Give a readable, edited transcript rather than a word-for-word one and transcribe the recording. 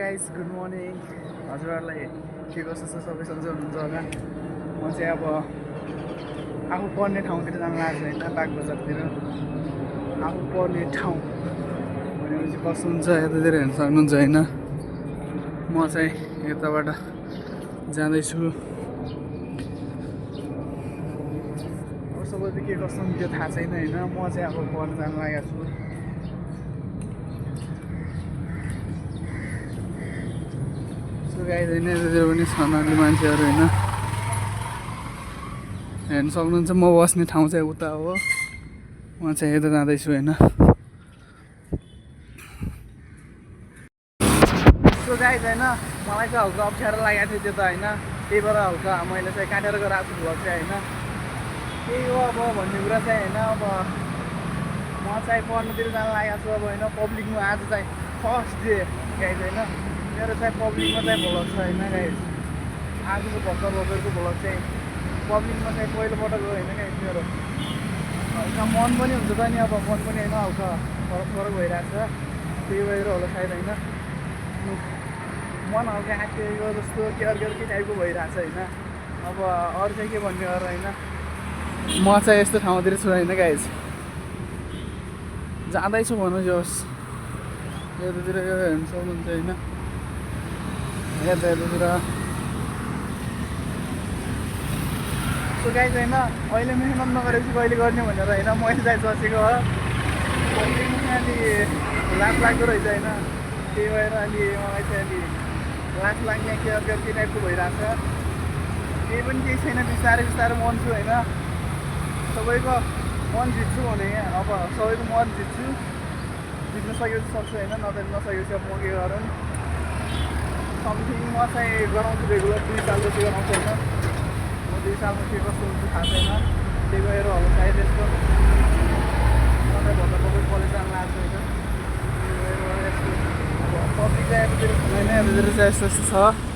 guys good morning हजुरहरूलाई के कस्तो छ सबै सन्चै हुनुहुन्छ होला म चाहिँ अब आफू पढ्ने ठाउँतिर जानु लाग्छ होइन बागबजारतिर आफू पढ्ने ठाउँ भनेपछि कस्तो हुन्छ यतातिर हेर्न सक्नुहुन्छ होइन म चाहिँ यताबाट जाँदैछु सबै के कस्तो हुन्छ त्यो थाहा छैन होइन म चाहिँ अब पढ्न जानु लागेको छु गाइज होइन यतातिर पनि छन् मान्छेहरू होइन हेर्न सक्नुहुन्छ म बस्ने ठाउँ चाहिँ उता हो म चाहिँ यता जाँदैछु होइन सो गाइज होइन मलाई चाहिँ हल्का अप्ठ्यारो लागेको थियो त्यो त होइन त्यही भएर हल्का मैले चाहिँ काटेर गएर आएको छु भ्लग चाहिँ होइन त्यही हो अब भन्ने कुरा चाहिँ होइन अब म चाहिँ पढ्नुतिर जानु लागेको छु अब होइन पब्लिकमा आज चाहिँ फर्स्ट डे गाइज होइन मेरो चाहिँ पब्लिकमा चाहिँ भ्लग छ होइन गाइज आजको भर्खरको भ्लग चाहिँ पब्लिकमा चाहिँ पहिलोपटक हो होइन गाइज मेरो हल्का मन पनि हुन्छ त नि अब मन पनि होइन हल्का फरक फरक भइरहेको छ त्यही भएर होला सायद होइन मन हल्का आँटिएको जस्तो के अर्को टाइपको भइरहेको छ होइन अब अरू चाहिँ के भन्ने गरेर होइन म चाहिँ यस्तो ठाउँतिर छु होइन गाइज जाँदैछु भनौँ जोस् यतातिर हेर्नु सक्नुहुन्छ होइन यतातिर सो गाइज होइन अहिले मेहनत नगरेपछि कहिले गर्ने भनेर होइन मैले चाहिँ सोचेको हो अलि लाज लाग्दो रहेछ होइन त्यही भएर अलि मलाई चाहिँ अलि लाज लाग्ने के अर्को टाइपको भइरहेको छ केही पनि केही छैन बिस्तारै बिस्तारै मन छु होइन सबैको मन जित्छु भने अब सबैको मन जित्छु जित्न सकेपछि सक्छु होइन नत्र नसकेपछि अब म के गरौँ समथिङ म चाहिँ गराउँछु रेगुलर 2 साल जति गराउँछु होइन म 2 सालमा के कस्तो हुन्छ थाहा छैन त्यही भएर होला सायद यस्तो मलाई भन्दा तपाईँ कलेज जानु लाग्छ होइन त्यही भएर यस्तो अब पब्लिक चाहिँ यतातिर छैन यतातिर चाहिँ यस्तो यस्तो छ